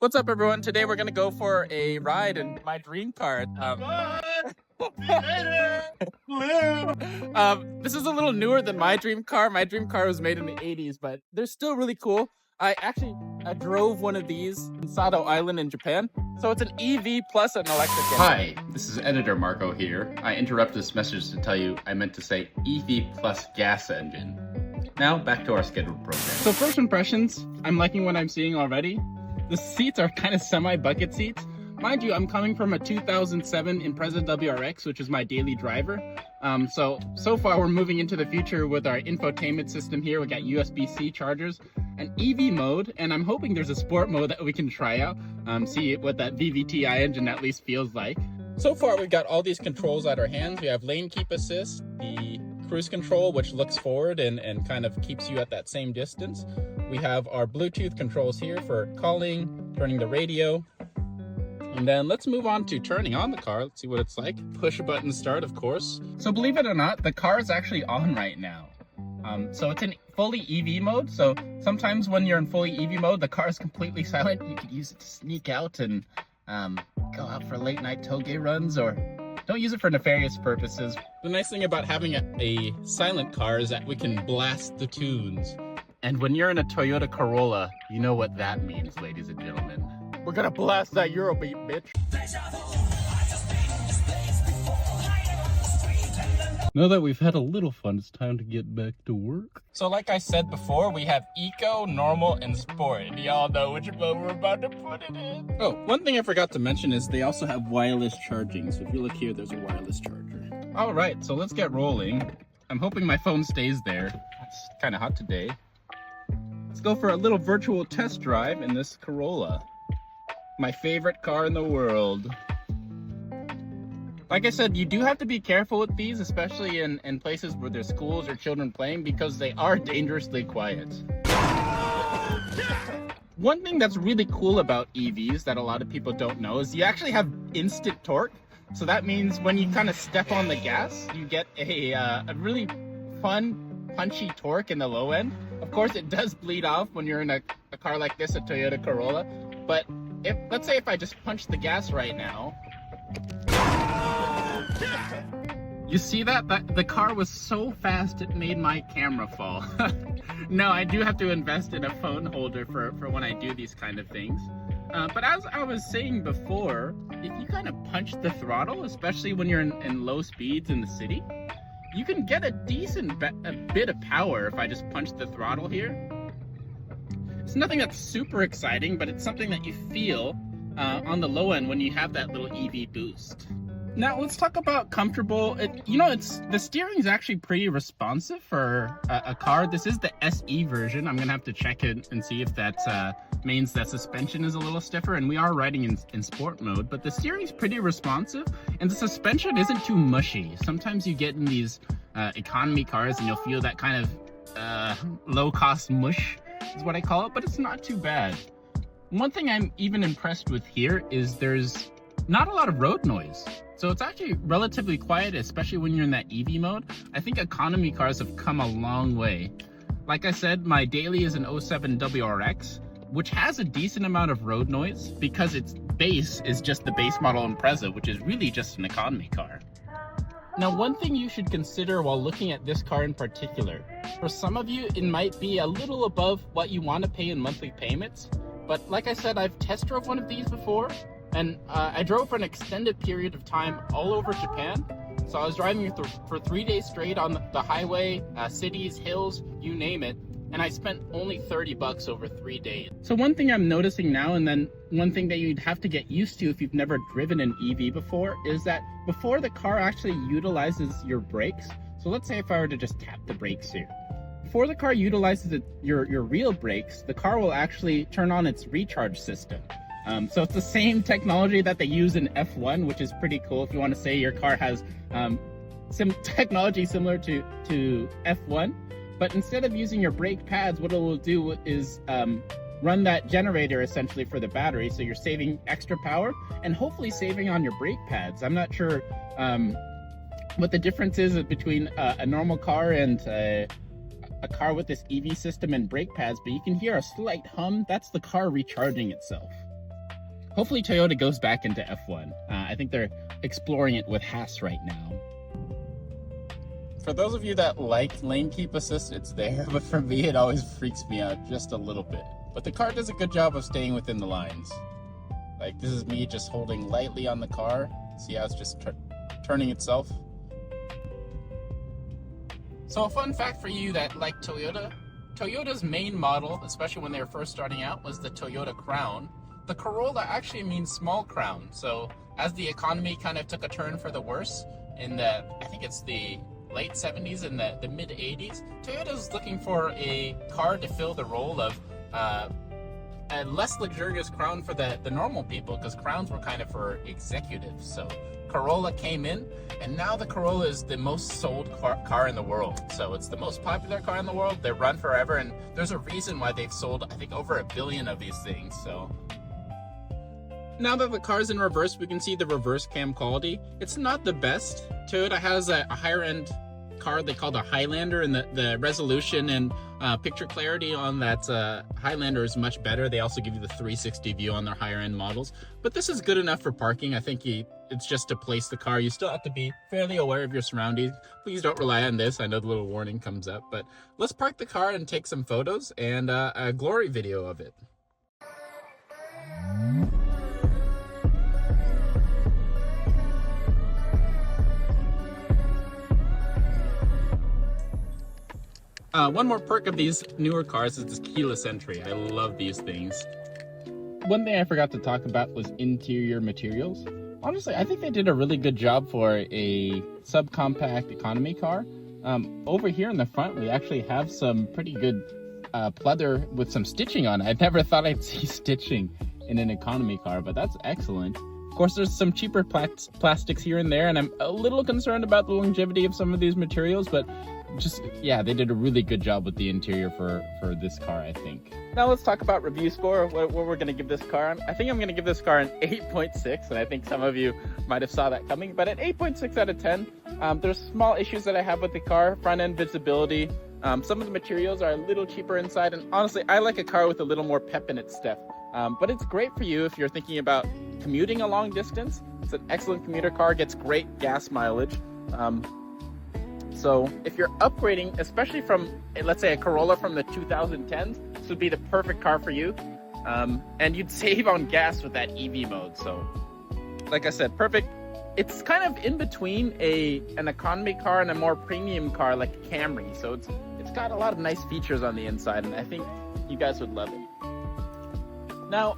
What's up, everyone? Today we're gonna go for a ride in my dream car. This is a little newer than my dream car. My dream car was made in the 80s, but they're still really cool. I drove one of these in Sado Island in Japan. So it's an EV plus an electric engine. Hi, this is Editor Marco here. I interrupt this message to tell you I meant to say EV plus gas engine. Now back to our scheduled program. So first impressions, I'm liking what I'm seeing already. The seats are kind of semi-bucket seats. Mind you, I'm coming from a 2007 Impreza WRX, which is my daily driver. So far we're moving into the future with our infotainment system here. We got USB-C chargers, an EV mode, and I'm hoping there's a sport mode that we can try out, see what that VVTi engine at least feels like. So far we've got all these controls at our hands. We have lane keep assist, the cruise control, which looks forward and kind of keeps you at that same distance. We have our Bluetooth controls here for calling, turning the radio. And then let's move on to turning on the car. Let's see what it's like. Push a button start, of course. So believe it or not, the car is actually on right now. So it's in fully EV mode. So sometimes when you're in fully EV mode, the car is completely silent. You could use it to sneak out and go out for late night toge runs, or don't use it for nefarious purposes. The nice thing about having a silent car is that we can blast the tunes. And when you're in a Toyota Corolla, you know what that means, ladies and gentlemen. We're gonna blast that Eurobeat, bitch. Now that we've had a little fun, it's time to get back to work. So like I said before, we have Eco, Normal, and Sport. And y'all know which mode we're about to put it in. Oh, one thing I forgot to mention is they also have wireless charging. So if you look here, there's a wireless charger. All right, so let's get rolling. I'm hoping my phone stays there. It's kind of hot today. Let's go for a little virtual test drive in this Corolla. My favorite car in the world. Like I said, you do have to be careful with these, especially in places where there's schools or children playing, because they are dangerously quiet. One thing that's really cool about EVs that a lot of people don't know is you actually have instant torque. So that means when you kind of step on the gas, you get a really fun, punchy torque in the low end. Of course, it does bleed off when you're in a car like this, a Toyota Corolla. But let's say if I just punch the gas right now, you see that the car was so fast it made my camera fall. No, I do have to invest in a phone holder for when I do these kind of things. But as I was saying before, if you kind of punch the throttle, especially when you're in low speeds in the city, you can get a decent bit of power if I just punch the throttle here. It's nothing that's super exciting, but it's something that you feel on the low end when you have that little EV boost. Now let's talk about comfortable. The steering is actually pretty responsive for a car. This is the SE version. I'm gonna have to check it and see if that means that suspension is a little stiffer, and we are riding in sport mode, but the steering is pretty responsive and the suspension isn't too mushy. Sometimes you get in these economy cars and you'll feel that kind of low-cost mush is what I call it, but it's not too bad. One thing I'm even impressed with here is there's not a lot of road noise. So it's actually relatively quiet, especially when you're in that EV mode. I think economy cars have come a long way. Like I said, my daily is an 07 WRX, which has a decent amount of road noise because its base is just the base model Impreza, which is really just an economy car. Now, one thing you should consider while looking at this car in particular, for some of you, it might be a little above what you want to pay in monthly payments. But like I said, I've test drove one of these before, and I drove for an extended period of time all over Japan. So I was driving for 3 days straight on the highway, cities, hills, you name it. And I spent only $30 over 3 days. So one thing I'm noticing now, and then one thing that you'd have to get used to if you've never driven an EV before, is that before the car actually utilizes your brakes, so let's say if I were to just tap the brakes here, before the car utilizes your real brakes, the car will actually turn on its recharge system. So it's the same technology that they use in F1, which is pretty cool if you want to say your car has some technology similar to F1. But instead of using your brake pads, what it will do is run that generator essentially for the battery. So you're saving extra power and hopefully saving on your brake pads. I'm not sure what the difference is between a normal car and a car with this EV system and brake pads, but you can hear a slight hum. That's the car recharging itself. hopefully Toyota goes back into F1. I think they're exploring it with Haas right now. For those of you that like lane keep assist, it's there, but for me it always freaks me out just a little bit. But the car does a good job of staying within the lines. Like, this is me just holding lightly on the car. See how it's just turning itself? So a fun fact for you that like Toyota, Toyota's main model, especially when they were first starting out, was the Toyota Crown. The Corolla actually means small crown. So as the economy kind of took a turn for the worse in the, I think it's the late 70s and the mid 80s, Toyota's looking for a car to fill the role of a less luxurious crown for the normal people, because crowns were kind of for executives. So Corolla came in, and now the Corolla is the most sold car in the world. So it's the most popular car in the world. They run forever, and there's a reason why they've sold, I think, over 1 billion of these things. So now that the car's in reverse, we can see the reverse cam quality. It's not the best. Toyota has a higher end car they call the Highlander, and the resolution and picture clarity on that Highlander is much better. They also give you the 360 view on their higher end models, but this is good enough for parking. I think it's just to place the car. You still have to be fairly aware of your surroundings. Please don't rely on this. I know the little warning comes up, but let's park the car and take some photos and a glory video of it. One more perk of these newer cars is this keyless entry. I love these things. One thing I forgot to talk about was interior materials. Honestly, I think they did a really good job for a subcompact economy car. Over here in the front, we actually have some pretty good pleather with some stitching on it. I never thought I'd see stitching in an economy car, but that's excellent. Of course, there's some cheaper plastics here and there, and I'm a little concerned about the longevity of some of these materials, but just, yeah, they did a really good job with the interior for this car, I think. Now let's talk about review score, what we're going to give this car. I think I'm going to give this car an 8.6, and I think some of you might have saw that coming, but an 8.6 out of 10. There's small issues that I have with the car, front end visibility. Some of the materials are a little cheaper inside, and honestly, I like a car with a little more pep in its step. But it's great for you if you're thinking about commuting a long distance. It's an excellent commuter car, gets great gas mileage. So if you're upgrading, especially from, let's say, a Corolla from the 2010s, this would be the perfect car for you. And you'd save on gas with that EV mode. So like I said, perfect. It's kind of in between an economy car and a more premium car like a Camry. So it's got a lot of nice features on the inside, and I think you guys would love it. Now,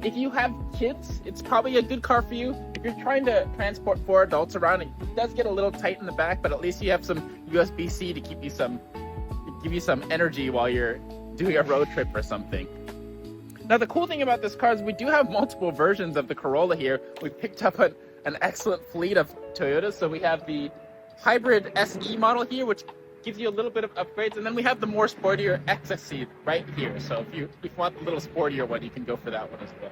if you have kids, it's probably a good car for you. If you're trying to transport 4 adults around, it does get a little tight in the back, but at least you have some USB-C to give you some energy while you're doing a road trip or something. Now, the cool thing about this car is we do have multiple versions of the Corolla here. We picked up an excellent fleet of Toyotas. So we have the Hybrid SE model here, which gives you a little bit of upgrades, and then we have the more sportier XSE right here. So if you want the little sportier one, you can go for that one as well.